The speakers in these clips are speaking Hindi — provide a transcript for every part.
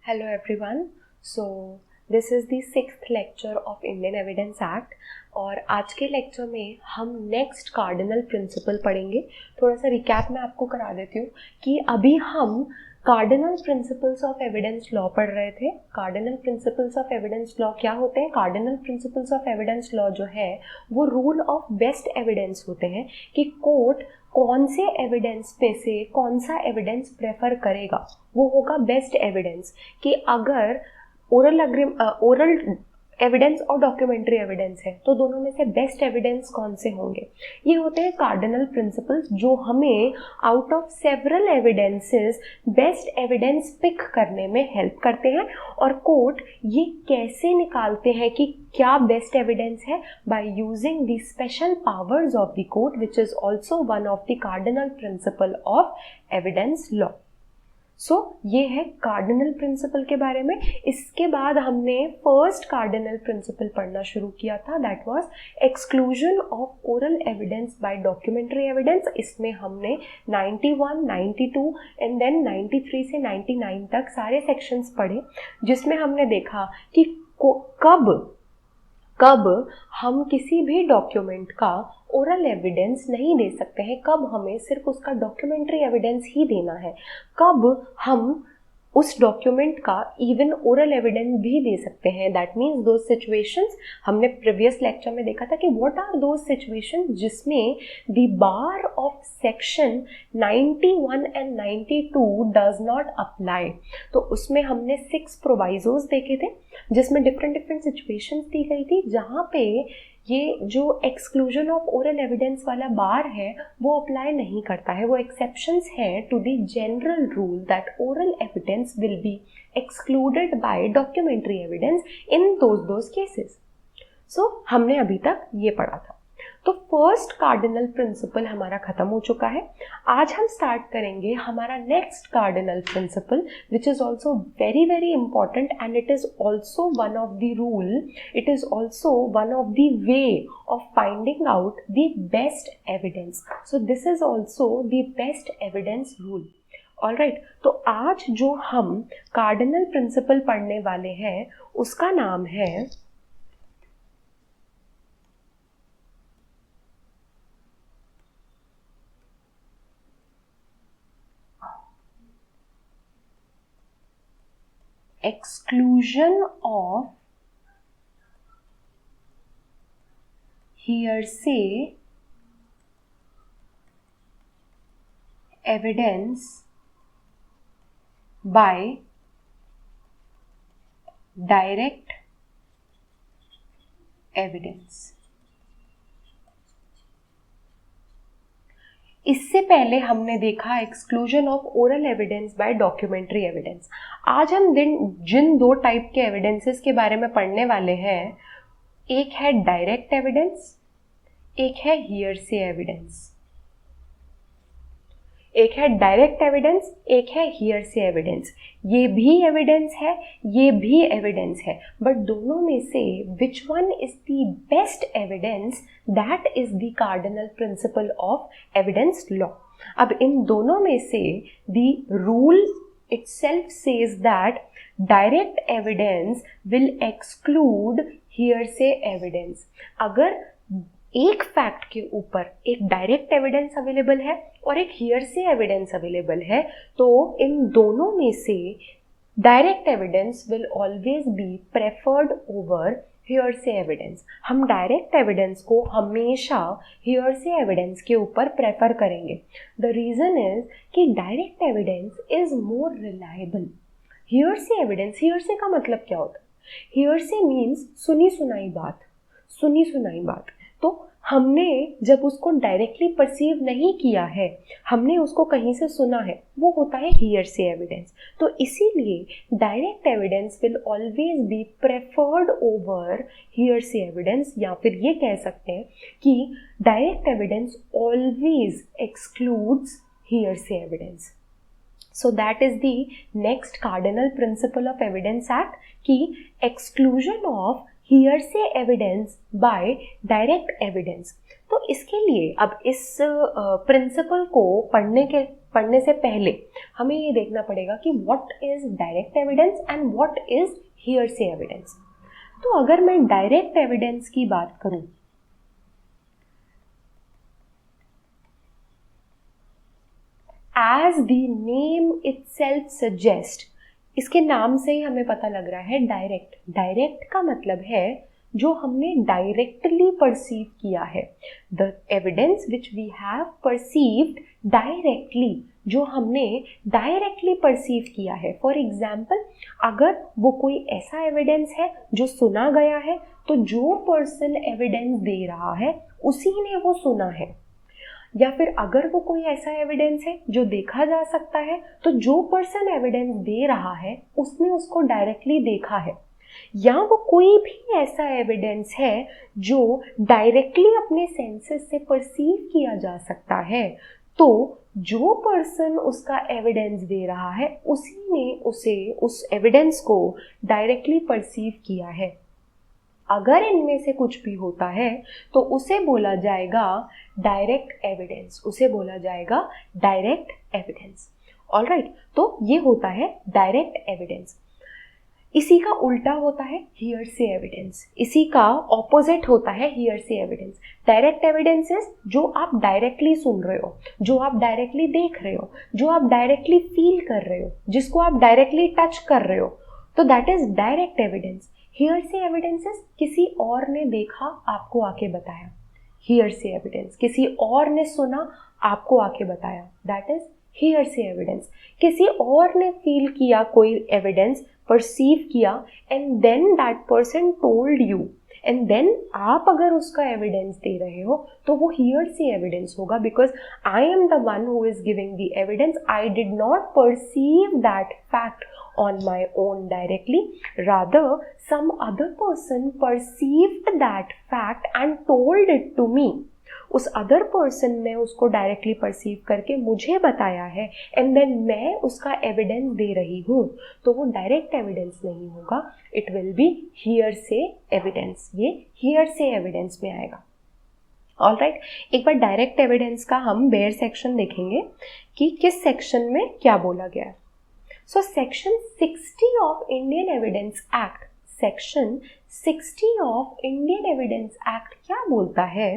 Hello everyone. So this is the 6th lecture of Indian Evidence Act और आज के लेक्चर में हम नेक्स्ट कार्डिनल प्रिंसिपल पढ़ेंगे. थोड़ा सा रिकैप मैं आपको करा देती हूँ कि अभी हम cardinal principles of evidence law पढ़ रहे थे. Cardinal principles of evidence law क्या होते हैं? Cardinal principles of evidence law जो है वो रूल ऑफ बेस्ट एविडेंस होते हैं कि कोर्ट कौन से एविडेंस पे से कौन सा एविडेंस प्रेफर करेगा, वो होगा बेस्ट एविडेंस. कि अगर ओरल एविडेंस और डॉक्यूमेंट्री एविडेंस है तो दोनों में से बेस्ट एविडेंस कौन से होंगे. ये होते हैं कार्डिनल प्रिंसिपल्स जो हमें out of several evidences best evidence pick करने में हेल्प करते हैं. और कोर्ट ये कैसे निकालते हैं कि क्या बेस्ट एविडेंस है? By using the special powers of the court which is also one of the cardinal principle of evidence law. So ये है कार्डिनल प्रिंसिपल के बारे में. इसके बाद हमने फर्स्ट कार्डिनल प्रिंसिपल पढ़ना शुरू किया था, that was exclusion of oral evidence bye documentary evidence. इसमें हमने 91, 92 एंड देन 93 से 99 तक सारे सेक्शंस पढ़े, जिसमें हमने देखा कि कब हम किसी भी डॉक्यूमेंट का ओरल एविडेंस नहीं दे सकते हैं, कब हमें सिर्फ उसका डॉक्यूमेंट्री एविडेंस ही देना है, कब हम उस डॉक्यूमेंट का इवन ओरल एविडेंस भी दे सकते हैं. दैट मीन्स दोज सिचुएशंस हमने प्रीवियस लेक्चर में देखा था कि व्हाट आर दोज सिचुएशंस जिसमें the bar of section 91 and 92 does not apply. तो उसमें हमने 6 प्रोवाइजोज देखे थे जिसमें डिफरेंट सिचुएशंस दी गई थी जहाँ पे ये जो एक्सक्लूजन ऑफ ओरल एविडेंस वाला बार है वो अप्लाई नहीं करता है. वो एक्सेप्शंस हैं to the general rule that oral evidence will be excluded by documentary evidence in those cases. So हमने अभी तक ये पढ़ा था. तो फर्स्ट कार्डिनल प्रिंसिपल हमारा खत्म हो चुका है. आज हम स्टार्ट करेंगे हमारा next cardinal principal which is also very very important and it is also one of the rule, it is also one of the way of finding out the best evidence. So this is also the best evidence rule. Alright, तो आज जो हम कार्डिनल प्रिंसिपल पढ़ने वाले हैं उसका नाम है exclusion of hearsay evidence by direct evidence. इससे पहले हमने देखा exclusion of oral evidence bye documentary evidence. आज हम जिन 2 टाइप के एविडेंसेस के बारे में पढ़ने वाले हैं, एक है डायरेक्ट एविडेंस, एक है हियरसे एविडेंस. एक है डायरेक्ट एविडेंस, एक है हियरसे एविडेंस. ये भी एविडेंस है, ये भी एविडेंस है, बट दोनों में से which one is the best evidence, that is the cardinal principle of evidence law. अब इन दोनों में से the rule itself says that direct evidence will exclude hearsay evidence. अगर एक फैक्ट के ऊपर एक डायरेक्ट एविडेंस अवेलेबल है और एक हियरसे एविडेंस अवेलेबल है तो इन दोनों में से direct evidence will always be preferred over hearsay evidence. हम डायरेक्ट एविडेंस को हमेशा हियरसे एविडेंस के ऊपर प्रेफर करेंगे. द रीजन इज कि direct evidence is more reliable. Hearsay evidence, hearsay का मतलब क्या होता है? हियरसे मीन्स सुनी सुनाई बात. तो हमने जब उसको डायरेक्टली परसीव नहीं किया है, हमने उसको कहीं से सुना है, वो होता है हियरसे एविडेंस. तो इसीलिए direct evidence will always be preferred over hearsay evidence. या फिर ये कह सकते हैं कि direct evidence always excludes hearsay evidence. So that is the next cardinal principle of Evidence Act कि exclusion of hearsay evidence by direct evidence. तो इसके लिए अब इस प्रिंसिपल को पढ़ने से पहले हमें ये देखना पड़ेगा कि what is direct evidence and what is hearsay evidence. तो अगर मैं डायरेक्ट एविडेंस की बात करूं, as the name itself suggest, इसके नाम से ही हमें पता लग रहा है डायरेक्ट। डायरेक्ट का मतलब है जो हमने डायरेक्टली परसीव किया है, the evidence which we have perceived directly, जो हमने डायरेक्टली परसीव किया है। फॉर एग्जाम्पल, अगर वो कोई ऐसा एविडेंस है जो सुना गया है, तो जो पर्सन एविडेंस दे रहा है उसी ने वो सुना है। या फिर अगर वो कोई ऐसा एविडेंस है जो देखा जा सकता है, तो जो पर्सन एविडेंस दे रहा है उसने उसको डायरेक्टली देखा है। या वो कोई भी ऐसा एविडेंस है जो डायरेक्टली अपने सेंसेस से परसीव किया जा सकता है, तो जो पर्सन उसका एविडेंस दे रहा है उसी ने उस एविडेंस को डायरेक्टली परसीव किया है। अगर इनमें से कुछ भी होता है तो उसे बोला जाएगा डायरेक्ट एविडेंस, उसे बोला जाएगा डायरेक्ट एविडेंस। ऑलराइट, तो ये होता है डायरेक्ट एविडेंस। इसी का उल्टा होता है हियरसे एविडेंस, इसी का ऑपोजिट होता है hearsay evidence. Direct evidence is जो आप डायरेक्टली सुन रहे हो, जो आप डायरेक्टली देख रहे हो, जो आप डायरेक्टली फील कर रहे हो, जिसको आप डायरेक्टली टच कर रहे हो, तो that is direct evidence. Hearsay evidences किसी और ने देखा, आपको आके बताया। हियरसे एविडेंस किसी और ने सुना, आपको आके बताया, दैट इज हियरसे एविडेंस। किसी और ने फील किया कोई एविडेंस, परसीव किया, and then that person told you, and then आप अगर उसका एविडेंस दे रहे हो तो वो हियरसे एविडेंस होगा, because I am the one who is giving the evidence, I did not perceive that fact on my own directly, rather some other person perceived that fact and told it to me. उस अदर पर्सन ने उसको डायरेक्टली परसीव करके मुझे बताया है, एंड देन मैं उसका एविडेंस दे रही हूँ, तो वो डायरेक्ट एविडेंस नहीं होगा, it will B hearsay evidence. ये हियरसे एविडेंस में आएगा। ऑलराइट, एक बार डायरेक्ट एविडेंस का हम बेयर सेक्शन देखेंगे कि किस सेक्शन में क्या बोला गया है। So section 60 of Indian Evidence Act, section 60 of Indian Evidence Act क्या बोलता है?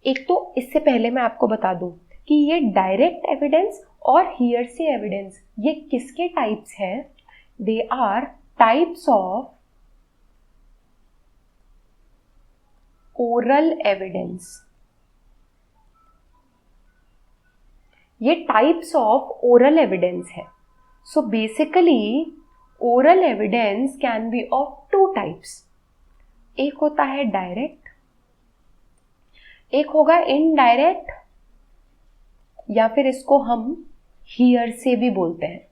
एक तो इससे पहले मैं आपको बता दूं कि ये डायरेक्ट एविडेंस और हियरसे एविडेंस ये किसके टाइप्स हैं? They are types of oral evidence. ये टाइप्स ऑफ ओरल एविडेंस है। So basically oral evidence can be of two types. एक होता है डायरेक्ट, एक होगा इनडायरेक्ट, या फिर इसको हम हियरसे भी बोलते हैं,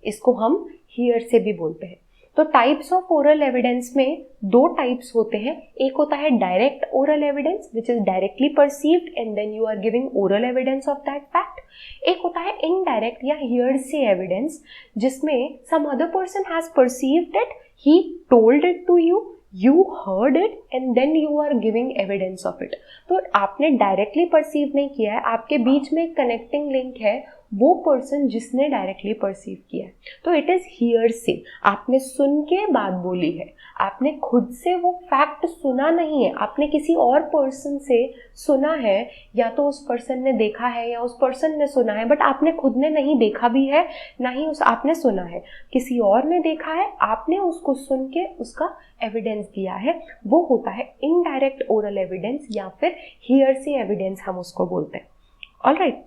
इसको हम हियरसे भी बोलते हैं। तो टाइप्स ऑफ ओरल एविडेंस में दो टाइप्स होते हैं। एक होता है direct oral evidence which is directly perceived and then you are giving oral evidence of that fact. एक होता है इनडायरेक्ट या हियरसे एविडेंस जिसमें some other person has perceived it, he told it to you, you heard it and then you are giving evidence of it। तो आपने डायरेक्टली परसीव नहीं किया है, आपके बीच में एक कनेक्टिंग लिंक है, वो पर्सन जिसने डायरेक्टली परसीव किया है, तो इट इज हियरसे। आपने सुन के बात बोली है, आपने खुद से वो फैक्ट सुना नहीं है, आपने किसी और पर्सन से सुना है, या तो उस पर्सन ने देखा है या उस पर्सन ने सुना है, बट आपने खुद ने नहीं देखा भी है, ना ही आपने सुना है, किसी और ने देखा है, आपने उसको सुन के उसका एविडेंस दिया है, वो होता है इनडायरेक्ट ओरल एविडेंस या फिर हियरसे एविडेंस हम उसको बोलते हैं। ऑलराइट,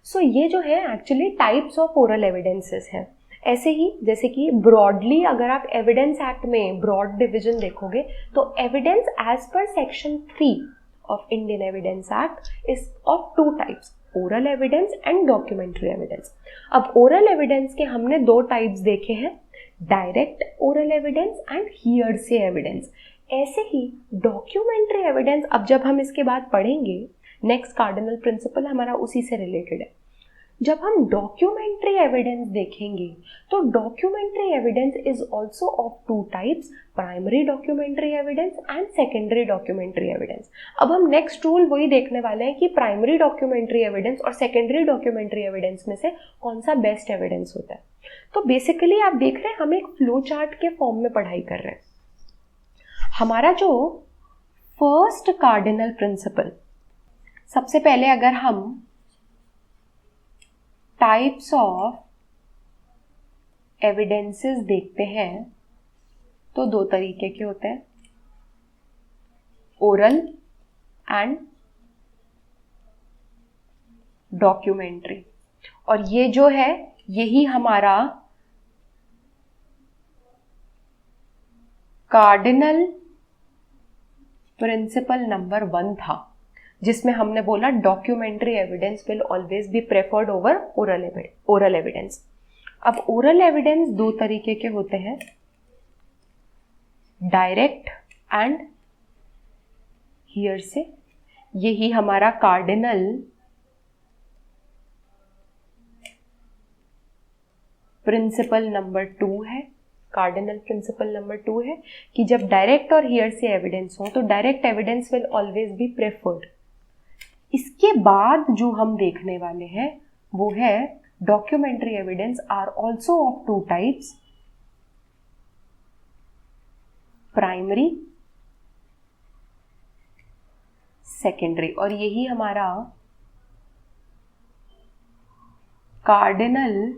सो ये जो है actually types of oral evidences हैं। ऐसे ही जैसे कि ब्रॉडली अगर आप एविडेंस एक्ट में ब्रॉड डिवीजन देखोगे तो एविडेंस एज पर section 3 of Indian evidence act is of two types, oral evidence and documentary evidence. अब ओरल एविडेंस के हमने दो टाइप्स देखे हैं, direct oral evidence and hearsay evidence. ऐसे ही डॉक्यूमेंट्री एविडेंस अब जब हम इसके बाद पढ़ेंगे, नेक्स्ट कार्डिनल प्रिंसिपल हमारा उसी से रिलेटेड है। जब हम डॉक्यूमेंट्री एविडेंस देखेंगे तो documentary evidence is also of two types, primary documentary evidence and secondary documentary evidence. अब हम नेक्स्ट रूल वही देखने वाले हैं कि प्राइमरी डॉक्यूमेंट्री एविडेंस और सेकेंडरी डॉक्यूमेंट्री एविडेंस में से कौन सा बेस्ट एविडेंस होता है। तो बेसिकली आप देख रहे हैं हम एक फ्लो चार्ट के फॉर्म में पढ़ाई कर रहे हैं। हमारा जो फर्स्ट कार्डिनल प्रिंसिपल, सबसे पहले अगर हम टाइप्स ऑफ एविडेंसेस देखते हैं तो दो तरीके के होते हैं, ओरल एंड डॉक्यूमेंट्री। और ये जो है यही हमारा कार्डिनल प्रिंसिपल नंबर 1 था, जिसमें हमने बोला documentary evidence will always be preferred over oral evidence. अब ओरल एविडेंस दो तरीके के होते हैं, डायरेक्ट एंड हियरसे। यही हमारा कार्डिनल प्रिंसिपल नंबर 2 है। कार्डिनल प्रिंसिपल नंबर 2 है कि जब डायरेक्ट और हियरसे एविडेंस हो तो direct evidence will always be preferred. इसके बाद जो हम देखने वाले हैं वो है documentary evidence are also of two types, primary, secondary. और यही हमारा कार्डिनल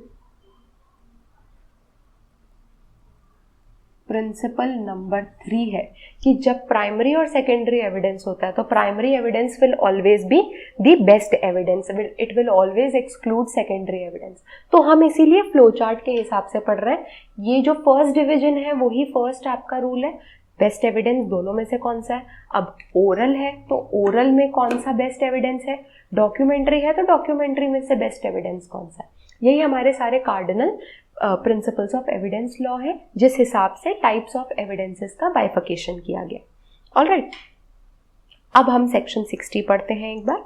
प्रिंसिपल नंबर 3 है कि जब प्राइमरी और सेकेंडरी एविडेंस होता है तो primary evidence will always be the best evidence, it will always exclude secondary evidence. तो हम इसीलिए फ्लो चार्ट के हिसाब से पढ़ रहे हैं। ये जो फर्स्ट डिवीजन है वही फर्स्ट आपका रूल है, बेस्ट एविडेंस दोनों में से कौन सा है। अब ओरल है तो ओरल में कौन सा बेस्ट एविडेंस है, डॉक्यूमेंट्री है तो डॉक्यूमेंट्री में से बेस्ट एविडेंस कौन सा है। यही हमारे सारे cardinal principles of evidence law है, जिस हिसाब से टाइप्स ऑफ एविडेंसेस का बाइफिकेशन किया गया। ऑलराइट, अब हम सेक्शन 60 पढ़ते हैं एक बार,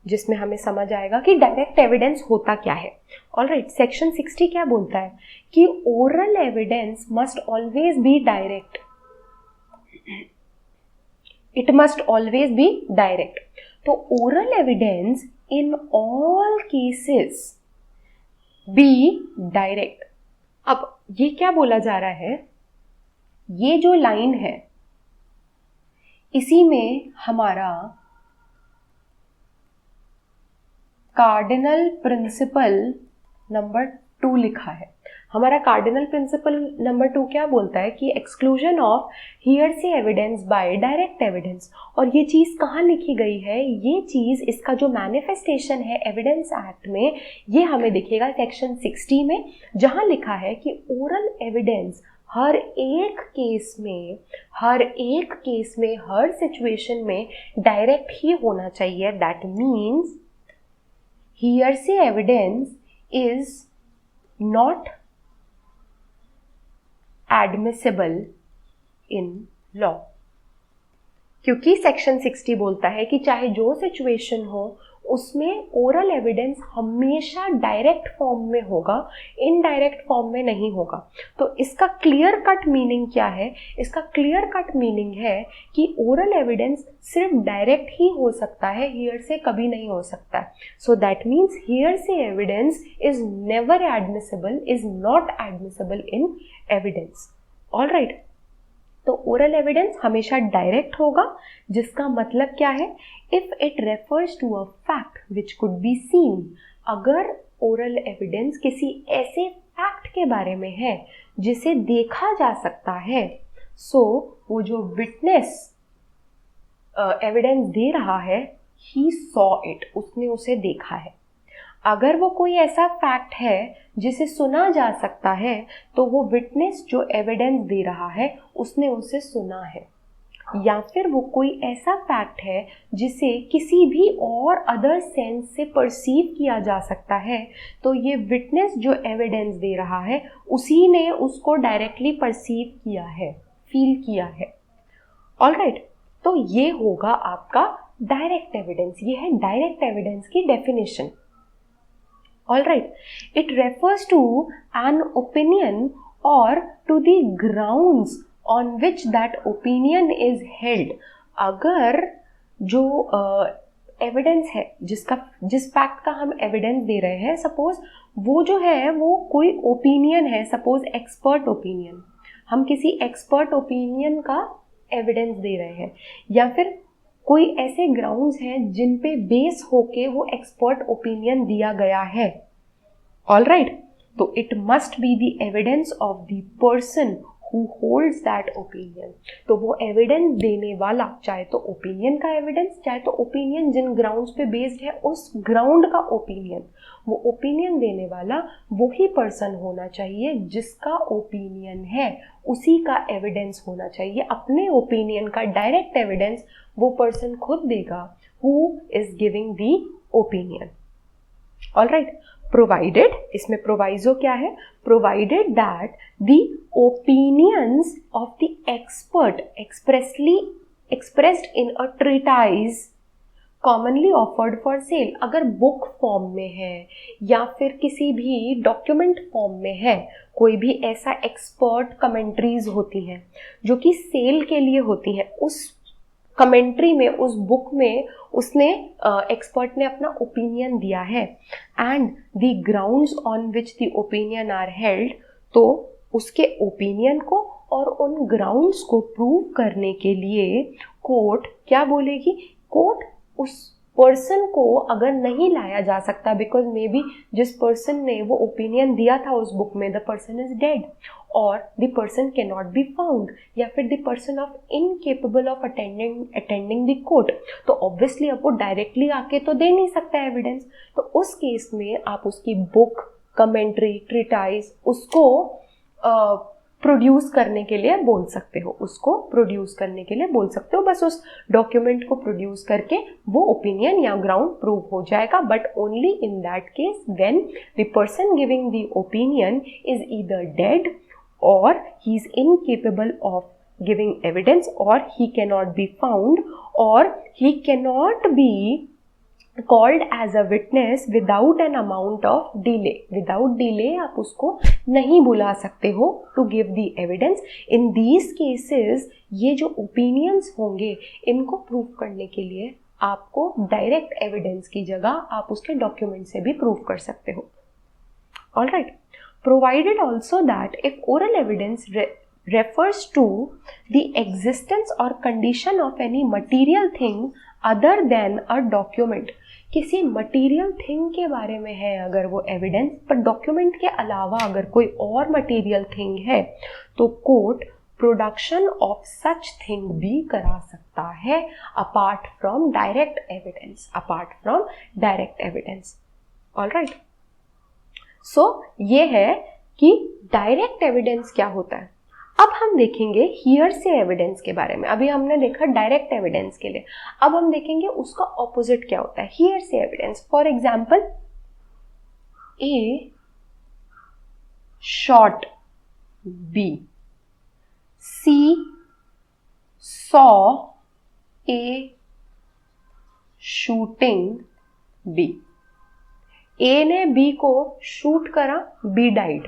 जिसमें हमें समझ आएगा कि डायरेक्ट एविडेंस होता क्या है। ऑलराइट, सेक्शन 60 क्या बोलता है कि oral evidence must always be direct, it must always be direct. तो oral evidence in all cases be direct. अब ये क्या बोला जा रहा है, ये जो लाइन है इसी में हमारा कार्डिनल प्रिंसिपल नंबर 2 लिखा है। हमारा कार्डिनल प्रिंसिपल नंबर 2 क्या बोलता है कि exclusion of hearsay evidence bye direct evidence. और ये चीज़ कहाँ लिखी गई है, ये चीज़ इसका जो मैनिफेस्टेशन है एविडेंस एक्ट में, ये हमें दिखेगा सेक्शन 60 में, जहाँ लिखा है कि ओरल एविडेंस हर एक केस में, हर सिचुएशन में डायरेक्ट ही होना चाहिए। That means hearsay evidence is not admissible in law, क्योंकि सेक्शन 60 बोलता है कि चाहे जो सिचुएशन हो उसमें ओरल एविडेंस हमेशा डायरेक्ट फॉर्म में होगा, इनडायरेक्ट फॉर्म में नहीं होगा। तो इसका क्लियर कट मीनिंग क्या है, इसका क्लियर कट मीनिंग है कि ओरल एविडेंस सिर्फ डायरेक्ट ही हो सकता है, हियरसे कभी नहीं हो सकता है। So that means hearsay evidence is never admissible, is not admissible in evidence. Alright, तो ओरल एविडेंस हमेशा डायरेक्ट होगा, जिसका मतलब क्या है, if it refers to a fact which could be seen. अगर ओरल एविडेंस किसी ऐसे फैक्ट के बारे में है जिसे देखा जा सकता है, सो वो जो विटनेस एविडेंस दे रहा है, ही सॉ इट, उसने उसे देखा है। अगर वो कोई ऐसा फैक्ट है जिसे सुना जा सकता है, तो वो विटनेस जो एविडेंस दे रहा है उसने उसे सुना है। या फिर वो कोई ऐसा फैक्ट है जिसे किसी भी और अदर सेंस से परसीव किया जा सकता है, तो ये विटनेस जो एविडेंस दे रहा है उसी ने उसको डायरेक्टली परसीव किया है, फील किया है। ऑलराइट, तो ये होगा आपका डायरेक्ट एविडेंस। ये है डायरेक्ट एविडेंस की definition. All right, it refers to an opinion or to the grounds on which that opinion is held. अगर जो एविडेंस है जिस फैक्ट का हम एविडेंस दे रहे हैं, सपोज वो जो है वो कोई ओपिनियन है, सपोज एक्सपर्ट ओपिनियन, हम किसी एक्सपर्ट ओपिनियन का एविडेंस दे रहे हैं, या फिर कोई ऐसे ग्राउंड्स हैं जिन पे बेस होके वो एक्सपर्ट ओपिनियन दिया गया है. ऑल राइट, तो it must be the evidence of the person who holds that opinion. तो वो एविडेंस देने वाला, चाहे तो ओपिनियन का एविडेंस, चाहे तो ओपिनियन जिन ग्राउंड्स पे बेस्ड है उस ग्राउंड का ओपिनियन, वो ओपिनियन देने वाला वही पर्सन होना चाहिए जिसका ओपिनियन है, उसी का एविडेंस होना चाहिए. अपने ओपिनियन का डायरेक्ट एविडेंस वो पर्सन खुद देगा who is giving the opinion. All right, provided, इसमें प्रोवाइजो क्या है, provided that the opinions of the expert expressly expressed in a treatise commonly offered for sale. अगर बुक फॉर्म में है या फिर किसी भी डॉक्यूमेंट फॉर्म में है, कोई भी ऐसा एक्सपर्ट कमेंट्रीज होती हैं जो कि सेल के लिए होती हैं, उस कमेंट्री में, उस बुक में उसने एक्सपर्ट ने अपना ओपिनियन दिया है, and the grounds on which the opinion are held, तो उसके ओपिनियन को और उन ग्राउंड्स को प्रूव करने के लिए कोर्ट क्या बोलेगी, कोर्ट उस पर्सन को अगर नहीं लाया जा सकता, बिकॉज मे बी जिस पर्सन ने वो ओपिनियन दिया था उस बुक में, द पर्सन इज डेड और the person can not be found, या फिर the person of incapable of attending the court, तो ऑब्वियसली अब वो डायरेक्टली आके तो दे नहीं सकता एविडेंस. तो उस केस में आप उसकी बुक, कमेंट्री, ट्रीटाइज उसको प्रोड्यूस करने के लिए बोल सकते हो, उसको प्रोड्यूस करने के लिए बोल सकते हो. बस उस डॉक्यूमेंट को प्रोड्यूस करके वो ओपिनियन या ग्राउंड प्रूव हो जाएगा, but only in that case when the person giving the opinion is either dead or he is incapable of giving evidence, or he cannot be found, or he cannot be called as a witness without an amount of delay. Without delay आप उसको नहीं बुला सकते हो to give the evidence. In these cases ये जो opinions होंगे इनको प्रूव करने के लिए आपको डायरेक्ट एविडेंस की जगह आप उसके डॉक्यूमेंट से भी प्रूव कर सकते हो. All right. Provided also that if oral evidence refers to the existence or condition of any material thing other than a document, किसी material thing के बारे में है अगर वो evidence, पर document के अलावा अगर कोई और material thing है, तो court production of such thing भी करा सकता है apart from direct evidence. Apart from direct evidence. All right. सो ये है कि डायरेक्ट एविडेंस क्या होता है. अब हम देखेंगे हियरसे एविडेंस के बारे में. अभी हमने देखा डायरेक्ट एविडेंस के लिए, अब हम देखेंगे उसका ऑपोजिट क्या होता है, hearsay evidence. For example, A shot B, C saw A shooting B. A ने बी को शूट करा, बी डाइड.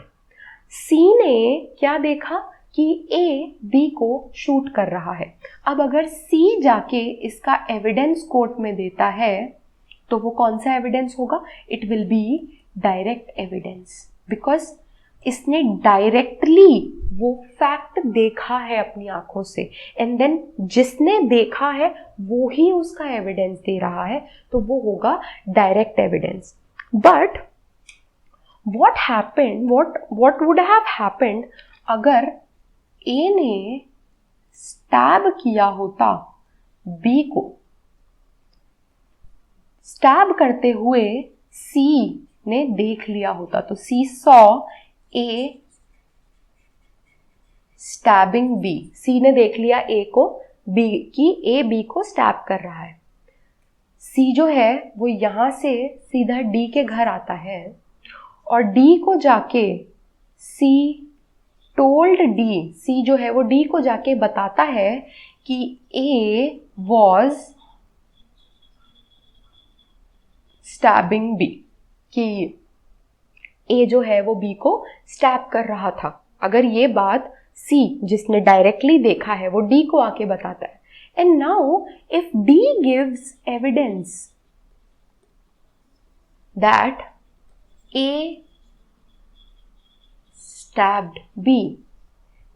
सी ने क्या देखा कि ए बी को शूट कर रहा है. अब अगर सी जाके इसका एविडेंस कोर्ट में देता है तो वो कौन सा एविडेंस होगा, it will B direct evidence, because इसने डायरेक्टली वो फैक्ट देखा है अपनी आंखों से, एंड देन जिसने देखा है वो ही उसका एविडेंस दे रहा है, तो वो होगा direct evidence. But what would have happened अगर A ने स्टैब किया होता B को, स्टैब करते हुए C ने देख लिया होता, तो C saw A stabbing B. C ने देख लिया A को, B की A B को स्टैब कर रहा है. C जो है वो यहां से सीधा D के घर आता है और D को जाके C टोल्ड D, C जो है वो D को जाके बताता है कि A was stabbing B, कि ए जो है वो बी को स्टैब कर रहा था। अगर ये बात सी जिसने डायरेक्टली देखा है वो डी को आके बताता है। And now if D gives evidence that A stabbed B,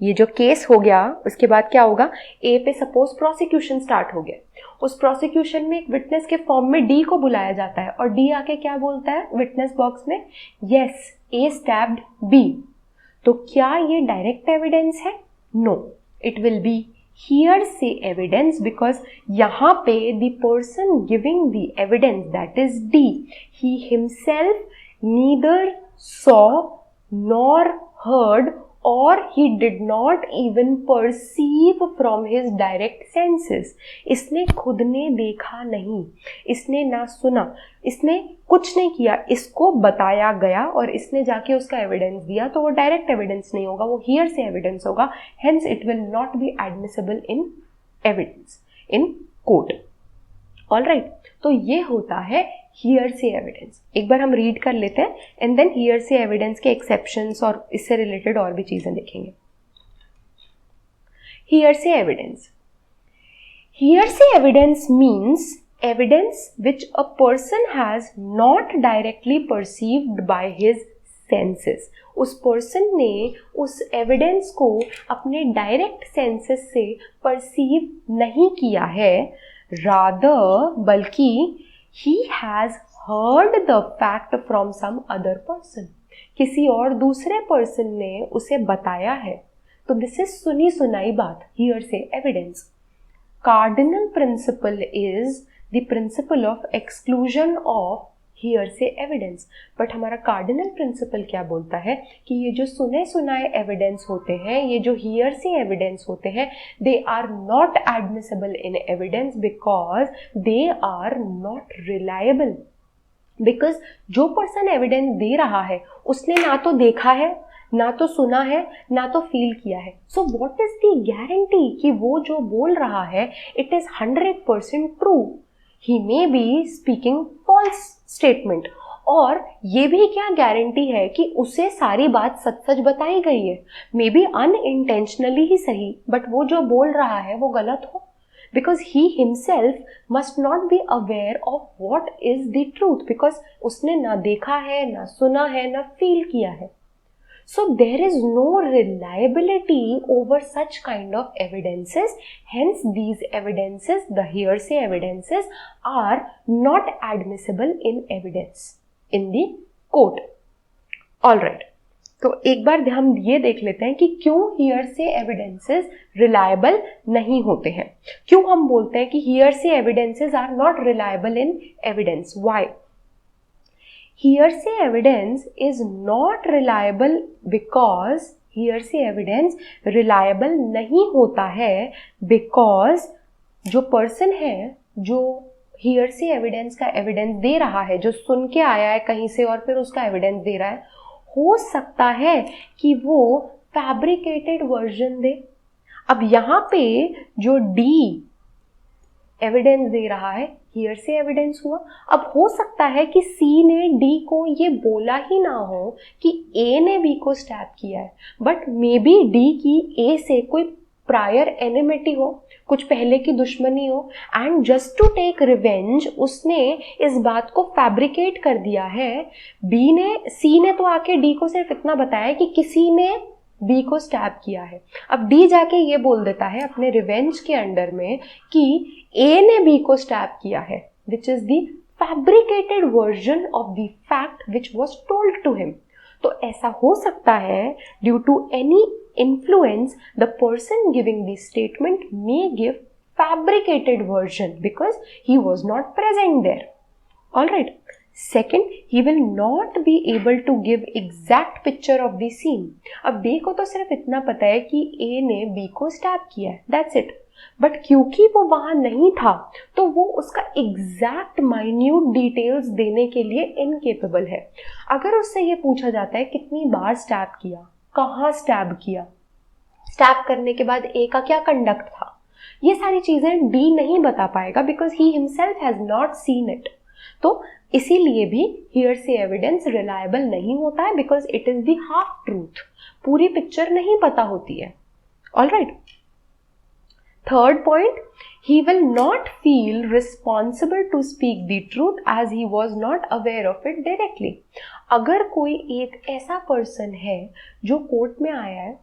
ये जो केस हो गया उसके बाद क्या होगा, ए पे सपोज प्रोसिक्यूशन स्टार्ट हो गया, उस प्रोसिक्यूशन में एक विटनेस के फॉर्म में डी को बुलाया जाता है और डी आके क्या बोलता है विटनेस बॉक्स में, यस ए स्टैब्ड बी। तो क्या ये डायरेक्ट एविडेंस है? No, it will be hearsay evidence because यहाँ पे the person giving the evidence, that is D, he himself neither saw nor heard or he did not even perceive from his direct senses. इसने खुद ने देखा नहीं, इसने ना सुना, इसने कुछ नहीं किया, इसको बताया गया और इसने जाके उसका एविडेंस दिया, तो वो डायरेक्ट एविडेंस नहीं होगा, वो हियर से एविडेंस होगा। Hence it will not B admissible in evidence in court. Alright, तो ये होता है हियर से एविडेंस। एक बार हम रीड कर लेते हैं एंड देन हियर से एविडेंस के एक्सेप्शंस और इससे रिलेटेड और भी चीजें देखेंगे। हियर से एविडेंस, हियर से evidence means evidence which a person has not directly perceived by his senses. उस पर्सन ने उस एविडेंस को अपने डायरेक्ट सेंसेस से परसीव नहीं किया है, रादर बल्कि he has heard the fact from some other person, किसी और दूसरे पर्सन ने उसे बताया है। तो दिस इज सुनी सुनाई बात, hearsay evidence. Cardinal principle is the principle of exclusion of hearsay evidence। But हमारा कार्डिनल प्रिंसिपल क्या बोलता है कि ये जो सुने सुनाए एविडेंस होते हैं, ये जो hearsay एविडेंस होते हैं, they are not admissible in evidence because they are not reliable। Because जो पर्सन एविडेंस दे रहा है उसने ना तो देखा है, ना तो सुना है, ना तो फील किया है। So what is the guarantee कि वो जो बोल रहा है it is 100% true? He may be speaking false statement। और ये भी क्या गारंटी है कि उसे सारी बात सच सच बताई गई है? मे बी अनइंटेंशनली ही सही, बट वो जो बोल रहा है वो गलत हो, because he himself must not be aware of what is the truth, because उसने ना देखा है, ना सुना है, ना फील किया है। So there is no reliability over such kind of evidences. Hence these evidences, the hearsay evidences, are not admissible in evidence in the court. All right. तो एक बार हम ये देख लेते हैं कि क्यों hearsay evidences reliable नहीं होते हैं। क्यों हम बोलते हैं कि hearsay evidences are not reliable in evidence? Why? Hearsay evidence is not reliable because hearsay evidence reliable नहीं होता है because जो person है जो hearsay evidence का evidence दे रहा है, जो सुन के आया है कहीं से और फिर उसका evidence दे रहा है, हो सकता है कि वो fabricated version दे। अब यहाँ पे जो D एविडेंस दे रहा है हियरसे एविडेंस हुआ। अब हो सकता है कि सी ने डी को ये बोला ही ना हो कि ए ने बी को स्टैब किया है, बट मे बी डी की ए से कोई प्रायर एनिमिटी हो, कुछ पहले की दुश्मनी हो, and just to take revenge उसने इस बात को फैब्रिकेट कर दिया है। सी ने तो आके डी को सिर्फ इतना बताया कि किसी ने बी को स्टैब किया है। अब डी जाके ये बोल देता है अपने रिवेंज के अंडर में कि ए ने बी को स्टैब किया है, which is the fabricated version of the fact which was told to him. तो ऐसा हो सकता है due to any influence, the person giving the statement may give fabricated version because he was not present there. All right. Second, he will not be able to give exact picture of the scene. अब B को तो सिर्फ इतना पता है कि A ने B को स्टैब किया है, that's it. बट क्योंकि वो वहां नहीं था तो वो उसका एग्जैक्ट माइन्यूट डिटेल्स देने के लिए इनकेपेबल है। अगर उससे ये पूछा जाता है कितनी बार स्टैब किया, कहाँ स्टैब किया, स्टैब करने के बाद ए का क्या कंडक्ट था, ये सारी चीजें डी नहीं बता पाएगा because he himself has not seen it. तो इसीलिए भी हियरसे एविडेंस रिलायबल नहीं होता है, because it is the half truth, पूरी पिक्चर नहीं पता होती है. Alright. Third point, he will not feel responsible to speak the truth as he was not aware of it directly. अगर कोई एक ऐसा पर्सन है जो कोर्ट में आया है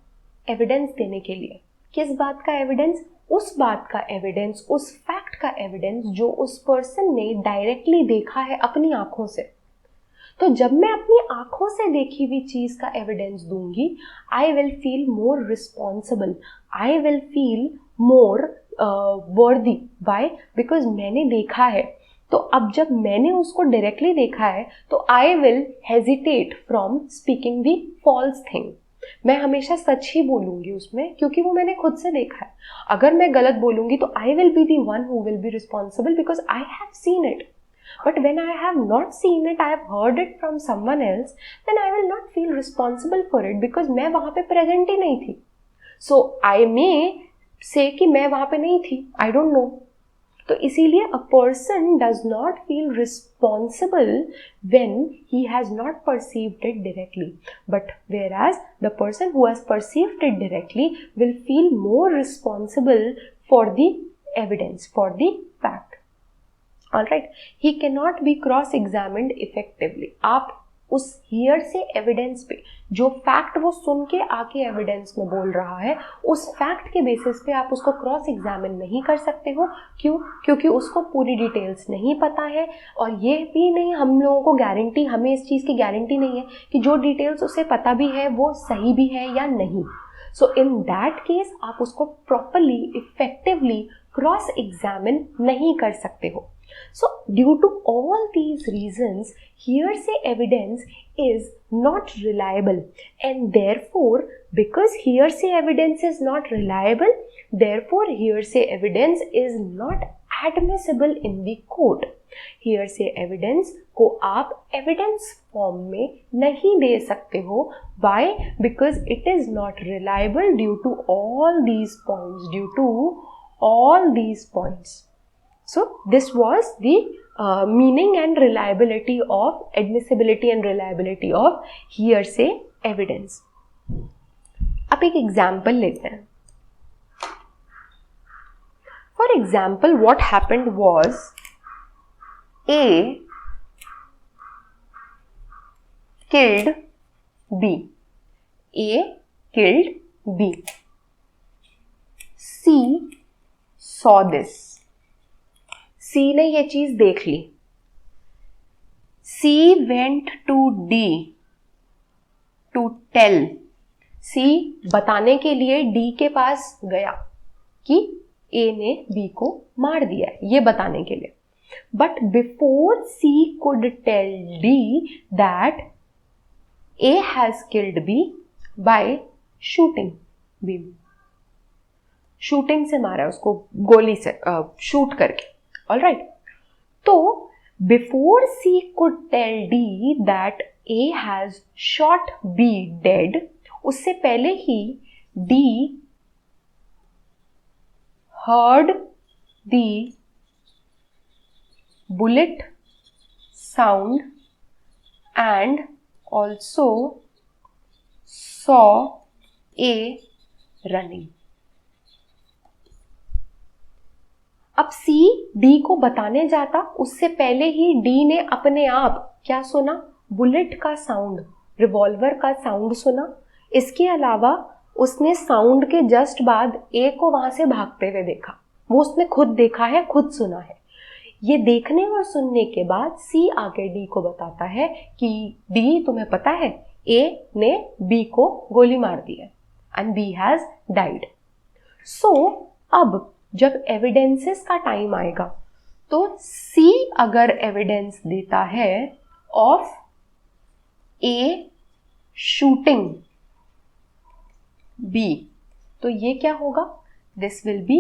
एविडेंस देने के लिए, किस बात का एविडेंस? उस बात का एविडेंस, उस फैक्ट का एविडेंस जो उस पर्सन ने डायरेक्टली देखा है अपनी आंखों से. तो जब मैं अपनी आंखों से देखी हुई चीज का एविडेंस दूंगी, I will feel more responsible, I will feel more वर्दी. वाई? बिकॉज मैंने देखा है. तो अब जब मैंने उसको डायरेक्टली देखा है तो I will hesitate from speaking the false thing. मैं हमेशा सच ही बोलूंगी उसमें, क्योंकि वो मैंने खुद से देखा है. अगर मैं गलत बोलूंगी तो I will be the one who will be responsible, because I have seen it. But when I have not seen it, I have heard it from someone else, then I will not feel responsible for it, because मैं वहाँ पे present ही नहीं थी. So I may say कि मैं वहाँ पे नहीं थी, I don't know. तो इसीलिए a person does not feel responsible when he has not perceived it directly. But whereas the person who has perceived it directly will feel more responsible for the evidence, for the fact. Alright, he cannot be cross-examined effectively. आप उस hearsay evidence पे, जो फैक्ट वो सुन के आके एविडेंस में बोल रहा है, उस फैक्ट के बेसिस पे आप उसको क्रॉस एग्जामिन नहीं कर सकते हो. क्यों? क्योंकि उसको पूरी डिटेल्स नहीं पता है, और ये भी नहीं हम लोगों को गारंटी, हमें इस चीज़ की गारंटी नहीं है कि जो डिटेल्स उसे पता भी है वो सही भी है या नहीं. सो इन दैट केस आप उसको प्रॉपरली, इफेक्टिवली क्रॉस एग्जामिन नहीं कर सकते हो. So due to all these reasons, hearsay evidence is not reliable, and therefore because hearsay evidence is not reliable, therefore hearsay evidence is not admissible in the court. Hearsay evidence को आप evidence form में नहीं दे सकते हो. Why? Because it is not reliable due to all these points, due to all these points. So this was the meaning and reliability of, admissibility and reliability of hearsay evidence. अब एक एग्जाम्पल लेते हैं. For example, what happened was A killed B. A killed B. C saw this. C ने ये चीज देख ली. C went to D to tell. C बताने के लिए D के पास गया कि A ने B को मार दिया है, ये बताने के लिए. But before C could tell D that A has killed B by shooting B. Shooting से मारा उसको, गोली से शूट करके. Alright, तो before C could tell D that A has shot B dead, उससे पहले ही D heard the bullet sound and also saw A running. अब C D को बताने जाता, उससे पहले ही D ने अपने आप क्या सुना? बुलेट का साउंड, रिवॉल्वर का साउंड सुना. इसके अलावा उसने साउंड के जस्ट बाद A को वहां से भागते हुए देखा. वो उसने खुद देखा है, खुद सुना है. ये देखने और सुनने के बाद C आगे D को बताता है कि D तुम्हें पता है A ने B को गोली मार दी है एंड B हैज डाइड. सो अब जब एविडेंसेस का टाइम आएगा तो C अगर एविडेंस देता है ऑफ A शूटिंग B, तो ये क्या होगा? This will be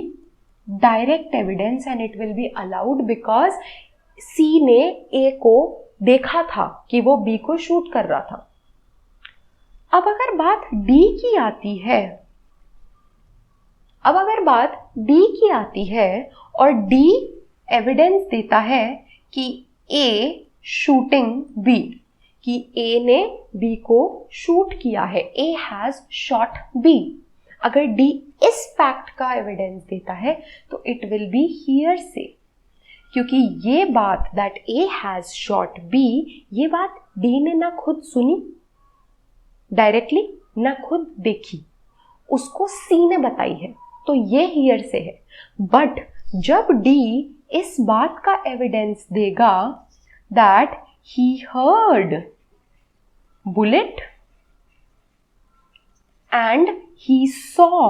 direct evidence and it will be allowed because C ने A को देखा था कि वो B को शूट कर रहा था. अब अगर बात D की आती है, अब अगर बात D की आती है और D एविडेंस देता है कि A शूटिंग बी, कि ए ने बी को शूट किया है, ए हैज शॉट बी। अगर डी इस फैक्ट का एविडेंस देता है तो इट विल बी हियरसे, क्योंकि ये बात that A has shot B, ये बात डी ने ना खुद सुनी डायरेक्टली, ना खुद देखी, उसको सी ने बताई है, तो ये हियरसे है। बट जब डी इस बात का एविडेंस देगा that he heard bullet and he saw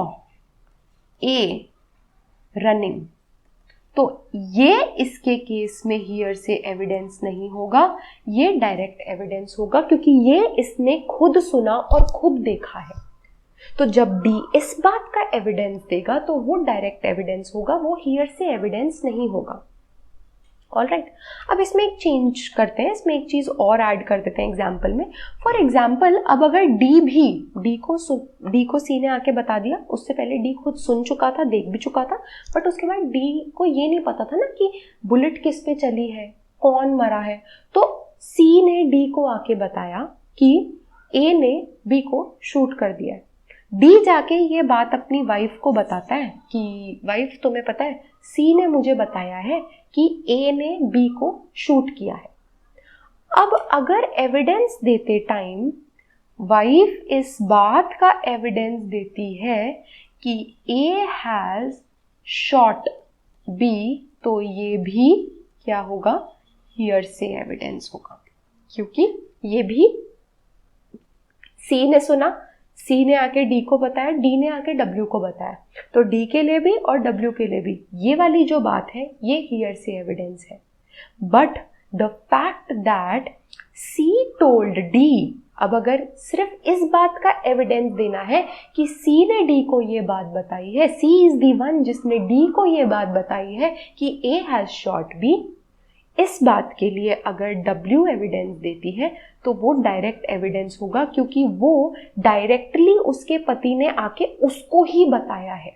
A running, तो ये इसके केस में हियर से एविडेंस नहीं होगा, ये डायरेक्ट एविडेंस होगा, क्योंकि ये इसने खुद सुना और खुद देखा है। तो जब डी इस बात का एविडेंस देगा तो वो डायरेक्ट एविडेंस होगा, वो हियर से एविडेंस नहीं होगा। ऑलराइट, अब इसमें एक चेंज करते हैं, इसमें एक चीज और ऐड कर देते हैं एग्जाम्पल में। फॉर एग्जाम्पल, अब अगर डी को सी ने आके बता दिया, उससे पहले डी खुद सुन चुका था, देख भी चुका था, बट उसके बाद डी को ये नहीं पता था ना कि बुलेट किस पे चली है, कौन मरा है, तो सी ने डी को आके बताया कि ए ने बी को शूट कर दिया है। डी जाके ये बात अपनी वाइफ को बताता है कि वाइफ तुम्हें पता है, सी ने मुझे बताया है कि ए ने बी को शूट किया है। अब अगर एविडेंस देते टाइम वाइफ इस बात का एविडेंस देती है कि ए हैज शॉट बी, तो ये भी क्या होगा, हियर से एविडेंस होगा, क्योंकि ये भी सी ने सुना, सी ने आके डी को बताया, डी ने आके डब्ल्यू को बताया, तो डी के लिए भी और डब्ल्यू के लिए भी ये वाली जो बात है ये हियर से एविडेंस है। But the fact that C told D, अब अगर सिर्फ इस बात का एविडेंस देना है कि सी ने डी को ये बात बताई है, सी इज द वन जिसने डी को ये बात बताई है कि ए हैज शॉट बी, इस बात के लिए अगर W एविडेंस देती है तो वो डायरेक्ट एविडेंस होगा, क्योंकि वो डायरेक्टली उसके पति ने आके उसको ही बताया है,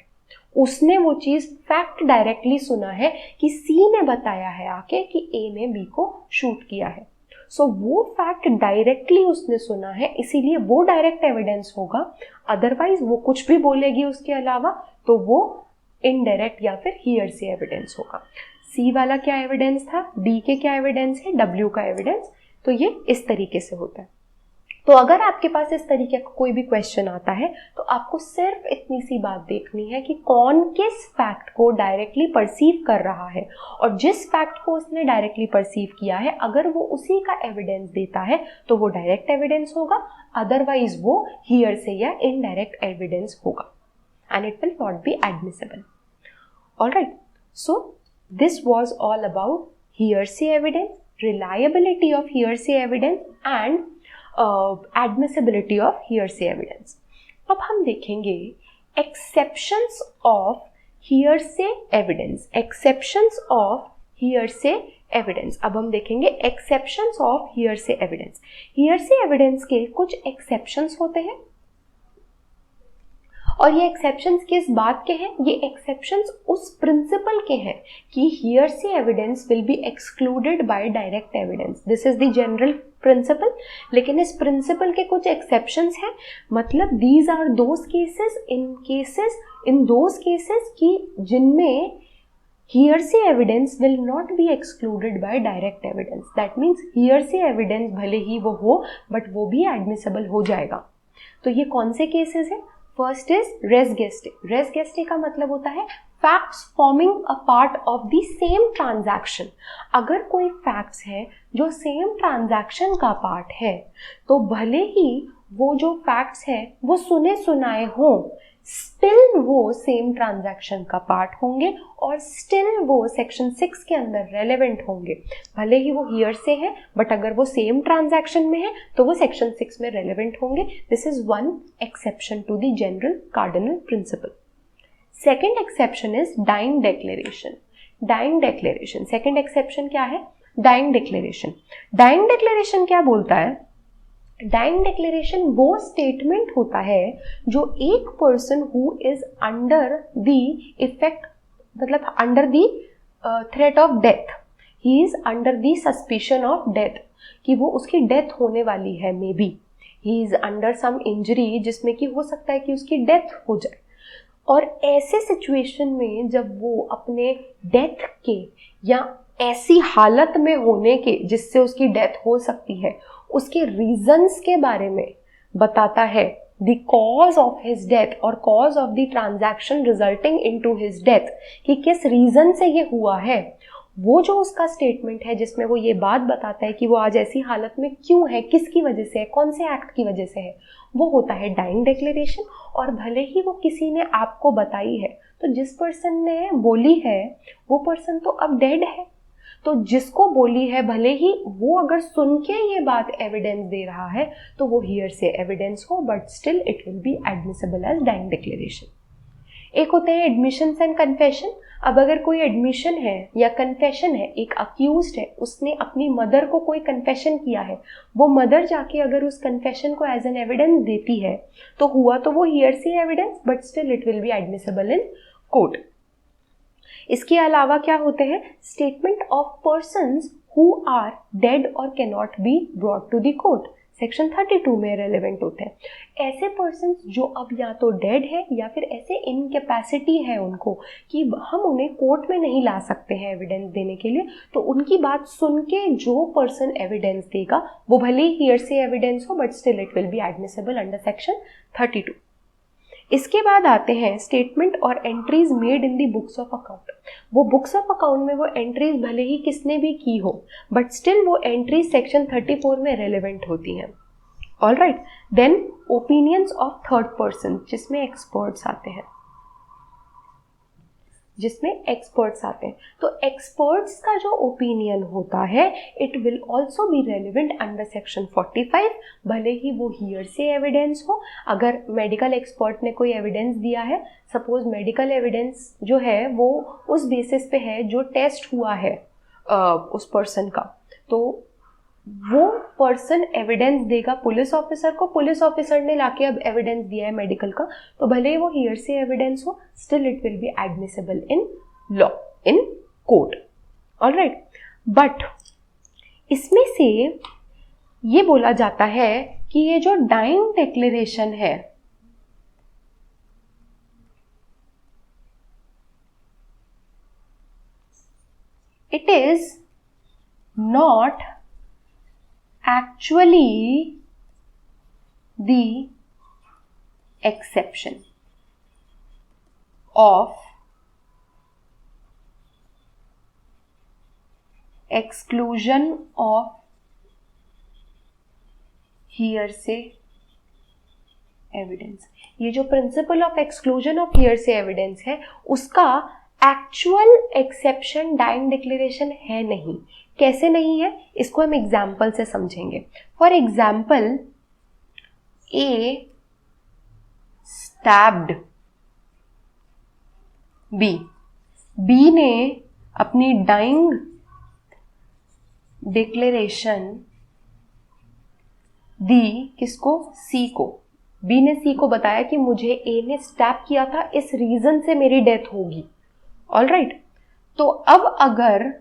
उसने वो चीज फैक्ट डायरेक्टली सुना है कि सी ने बताया है आके कि ए ने बी को शूट किया है। सो वो फैक्ट डायरेक्टली उसने सुना है, इसीलिए वो डायरेक्ट एविडेंस होगा। अदरवाइज वो कुछ भी बोलेगी उसके अलावा तो वो इनडायरेक्ट या फिर हियर से एविडेंस होगा। सी वाला क्या एविडेंस था, डी के क्या एविडेंस है, डब्ल्यू का एविडेंस, तो ये इस तरीके से होता है। तो अगर आपके पास इस तरीके का कोई भी क्वेश्चन आता है तो आपको सिर्फ इतनी सी बात देखनी है कि कौन किस फैक्ट को डायरेक्टली परसीव कर रहा है, और जिस फैक्ट को उसने डायरेक्टली परसीव किया है अगर वो उसी का एविडेंस देता है तो वो डायरेक्ट एविडेंस होगा, अदरवाइज वो हियर से या इनडायरेक्ट एविडेंस होगा, and it will not B admissible. Alright, so this was all about hearsay evidence, reliability of hearsay evidence and admissibility of hearsay evidence. अब हम देखेंगे exceptions of hearsay evidence, exceptions of hearsay evidence। अब हम देखेंगे exceptions of hearsay evidence। hearsay evidence के कुछ exceptions होते हैं, और ये एक्सेप्शंस किस बात के हैं, ये एक्सेप्शंस उस प्रिंसिपल के हैं कि hearsay evidence will be excluded by direct evidence. This is the general principle, लेकिन इस प्रिंसिपल के कुछ एक्सेप्शंस हैं, मतलब these are those cases in those cases कि जिनमें hearsay evidence will not be excluded by direct evidence. That means hearsay evidence भले ही वो हो बट वो भी एडमिसिबल हो जाएगा। तो ये कौन से केसेस हैं? First is res gestae. Res gestae का मतलब होता है facts forming a part of the same transaction. अगर कोई फैक्ट्स है जो सेम ट्रांजैक्शन का पार्ट है तो भले ही वो जो फैक्ट्स है वो सुने सुनाए हों, स्टिल वो सेम ट्रांजैक्शन का पार्ट होंगे और स्टिल वो सेक्शन 6 के अंदर रेलेवेंट होंगे। भले ही वो हियर से है बट अगर वो सेम ट्रांजैक्शन में है तो वो सेक्शन 6 में रेलेवेंट होंगे। This is one exception to the general cardinal principle. Second exception is dying declaration. Dying declaration, second exception क्या है? Dying declaration. डाइंग डिक्लेरेशन क्या बोलता है? डाइंग डिक्लेरेशन वो स्टेटमेंट होता है जो एक person who is under the effect, मतलब under the threat of death, he is under the suspicion of death, कि वो उसकी डेथ होने वाली है, may be he is under some injury जिसमें कि हो सकता है कि उसकी डेथ हो जाए। और ऐसे सिचुएशन में जब वो अपने डेथ के या ऐसी हालत में होने के जिससे उसकी डेथ हो सकती है उसके रीजंस के बारे में बताता है, the cause of his death और cause of the transaction resulting into his death, कि किस रीजन से ये हुआ है, वो जो उसका स्टेटमेंट है जिसमें वो ये बात बताता है कि वो आज ऐसी हालत में क्यों है, किसकी वजह से है, कौन से एक्ट की वजह से है, वो होता है डाइंग डिक्लेरेशन। और भले ही वो किसी ने आपको बताई है, तो जिस पर्सन ने बोली है वो पर्सन तो अब डेड है, तो जिसको बोली है भले ही वो अगर सुन के ये बात एविडेंस दे रहा है तो वो हियर से एविडेंस हो, but still it will be admissible as dying declaration. एक होते हैं एडमिशंस एंड कन्फेशन। अब अगर कोई एडमिशन है या कन्फेशन है, एक अक्यूज्ड है, उसने अपनी मदर को कोई कन्फेशन किया है, वो मदर जाके अगर उस कन्फेशन को एज एन एविडेंस देती है तो हुआ तो वो hearsay evidence, but still it will be admissible in court. इसके अलावा क्या होते हैं, statement of persons who are dead और can not be brought to the court, section 32 में रेलेवेंट होते हैं। ऐसे पर्सन्स जो अब या तो डेड है या फिर ऐसे इनकैपेसिटी है उनको कि हम उन्हें कोर्ट में नहीं ला सकते हैं एविडेंस देने के लिए, तो उनकी बात सुन के जो पर्सन एविडेंस देगा वो भले ही हियर से एविडेंस हो, but still it will be admissible under section 32। इसके बाद आते हैं स्टेटमेंट और entries made in the books of account. वो बुक्स ऑफ अकाउंट में वो एंट्रीज भले ही किसने भी की हो, बट स्टिल वो एंट्रीज सेक्शन 34 में रेलेवेंट होती हैं। All right, then opinions of third person जिसमें एक्सपर्ट्स आते हैं, तो एक्सपर्ट्स का जो ओपिनियन होता है it will also be relevant under section 45, भले ही वो हियर से एविडेंस हो। अगर मेडिकल एक्सपर्ट ने कोई एविडेंस दिया है, सपोज मेडिकल एविडेंस जो है वो उस बेसिस पे है जो टेस्ट हुआ है उस पर्सन का, तो वो पर्सन एविडेंस देगा पुलिस ऑफिसर को, पुलिस ऑफिसर ने लाके अब एविडेंस दिया है मेडिकल का, तो भले ही वो हियर से एविडेंस हो, still it will be admissible in law, in court. All right, but इसमें से ये बोला जाता है कि ये जो डाइंग डिक्लेरेशन है it is not actually the exception of exclusion of hearsay evidence। ये जो principle of exclusion of hearsay evidence है उसका एक्चुअल एक्सेप्शन डाइंग डिक्लेरेशन है नहीं। कैसे नहीं है, इसको हम एग्जाम्पल से समझेंगे। For example, A stabbed B ने अपनी डाइंग डिक्लेरेशन दी किसको, सी को। बी ने सी को बताया कि मुझे ए ने स्टैब किया था, इस रीजन से मेरी डेथ होगी। ऑल राइट, तो अब अगर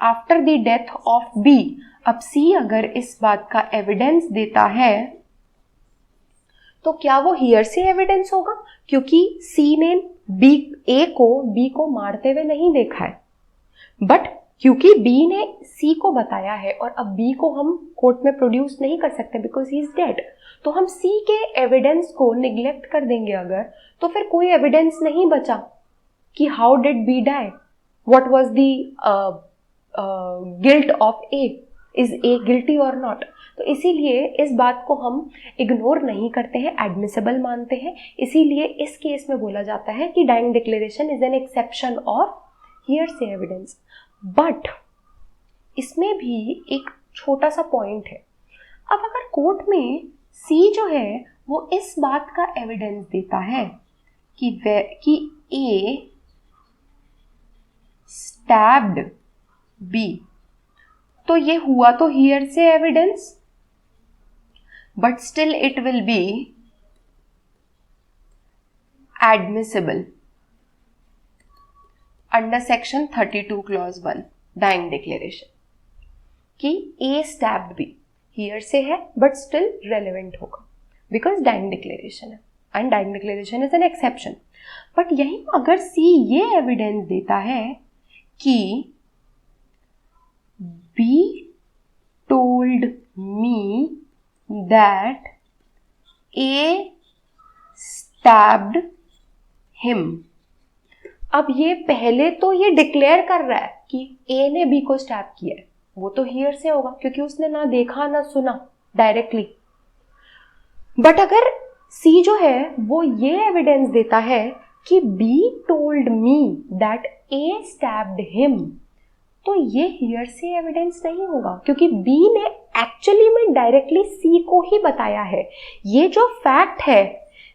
after the death of B, अब सी अगर इस बात का एविडेंस देता है तो क्या वो हियर से एविडेंस होगा, क्योंकि सी ने बी को मारते हुए नहीं देखा है, बट क्योंकि बी ने सी को बताया है और अब बी को हम कोर्ट में प्रोड्यूस नहीं कर सकते बिकॉज ही इज डेड, तो हम सी के एविडेंस को निग्लेक्ट कर देंगे अगर, तो फिर कोई एविडेंस नहीं बचा कि how did B die, what was the guilt of A, is A guilty और नॉट। तो इसीलिए इस बात को हम इग्नोर नहीं करते हैं, एडमिसिबल मानते हैं। इसीलिए इस केस में बोला जाता है कि dying declaration is an exception of hearsay evidence. But इसमें भी एक छोटा सा पॉइंट है। अब अगर कोर्ट में सी जो है वो इस बात का एविडेंस देता है कि ए स्टैब्ड बी, तो ये हुआ तो hearsay evidence, but still it will be admissible under section 32 clause 1। Dying declaration कि A stabbed B hearsay है बट स्टिल रेलेवेंट होगा बिकॉज डाइंग डिक्लेरेशन है and dying declaration is an exception. But यही अगर C ये एविडेंस देता है कि B told me that A stabbed him. अब ये पहले तो ये डिक्लेयर कर रहा है कि A ने B को स्टैब किया है, वो तो हियर से होगा क्योंकि उसने ना देखा ना सुना डायरेक्टली. बट अगर C जो है वो ये एविडेंस देता है कि B told me that A stabbed him, तो ये हियर से एविडेंस नहीं होगा क्योंकि B ने एक्चुअली में डायरेक्टली C को ही बताया है. ये जो फैक्ट है,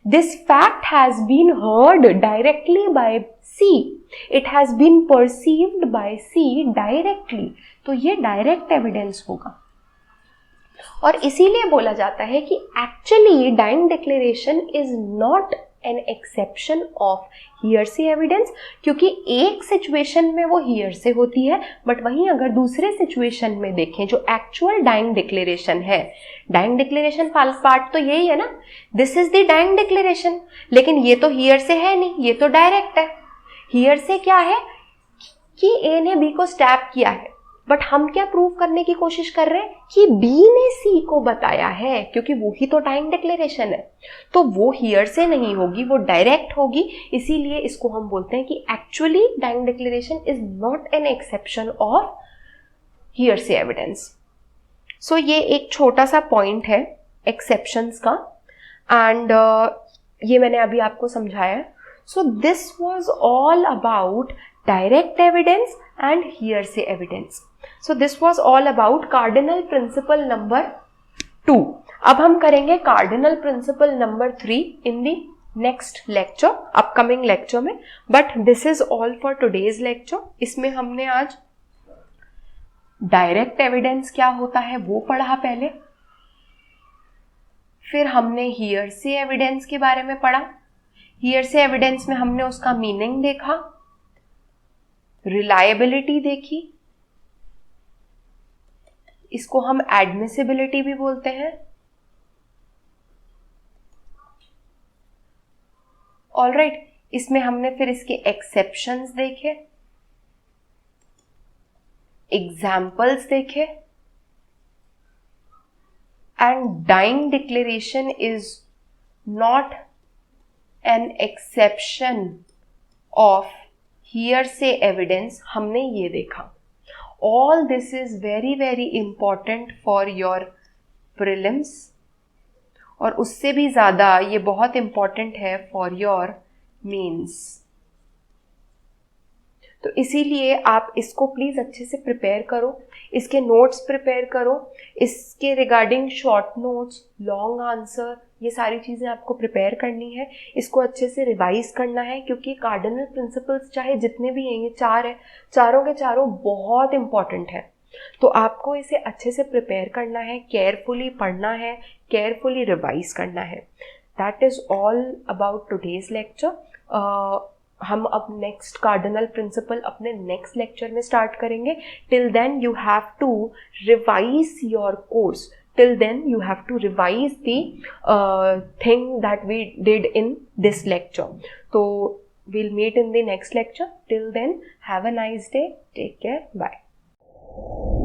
this fact has been heard directly by C, it has been perceived by C directly, तो ये डायरेक्ट एविडेंस होगा. और इसीलिए बोला जाता है कि actually dying declaration is not an exception of hearsay evidence, क्योंकि एक सिचुएशन में वो हियरसे होती है बट वहीं अगर दूसरे सिचुएशन में देखें जो एक्चुअल डाइंग डिक्लेरेशन है, डाइंग डिक्लेरेशन पार्ट तो यही है ना, this is the dying declaration, लेकिन ये तो हियरसे है नहीं, ये तो डायरेक्ट है. हियरसे क्या है कि A ने B को स्टैब किया है, बट हम क्या प्रूव करने की कोशिश कर रहे हैं कि B ने C को बताया है, क्योंकि वो ही तो डाइंग डिक्लेरेशन है, तो वो हियर से नहीं होगी, वो डायरेक्ट होगी. इसीलिए इसको हम बोलते हैं कि actually dying declaration is not an exception of hearsay evidence. So ये एक छोटा सा पॉइंट है एक्सेप्शंस का, एंड ये मैंने अभी आपको समझाया. So this was all about direct evidence and hearsay evidence. So this was all about cardinal principle number 2. अब हम करेंगे cardinal principle number 3 in the next lecture, upcoming lecture में. But this is all for today's lecture. इसमें हमने आज direct evidence क्या होता है वो पढ़ा पहले, फिर हमने hearsay evidence के बारे में पढ़ा. hearsay evidence में हमने उसका मीनिंग देखा, रिलायबिलिटी देखी, इसको हम एडमिसिबिलिटी भी बोलते हैं. ऑलराइट, इसमें हमने फिर इसके एक्सेप्शंस देखे, एग्जाम्पल्स देखे, and dying declaration is not an exception of hearsay evidence, हमने ये देखा. All this is very very important for your prelims, और उससे भी ज़्यादा ये बहुत important है for your mains. तो इसीलिए आप इसको प्लीज़ अच्छे से प्रिपेयर करो, इसके नोट्स प्रिपेयर करो, इसके regarding short notes, long answer, ये सारी चीज़ें आपको प्रिपेयर करनी है. इसको अच्छे से रिवाइज करना है क्योंकि कार्डिनल प्रिंसिपल्स चाहे जितने भी हैं, ये 4 है, चारों के चारों बहुत इंपॉर्टेंट है. तो आपको इसे अच्छे से प्रिपेयर करना है, केयरफुली पढ़ना है, केयरफुली रिवाइज करना है. That is all about today's lecture. हम अब नेक्स्ट कार्डिनल प्रिंसिपल अपने नेक्स्ट लेक्चर में स्टार्ट करेंगे. Till then you have to revise your course. Till then you have to revise the thing that we did in this lecture. So we'll meet in the next lecture. Till then, have a nice day. Take care. Bye.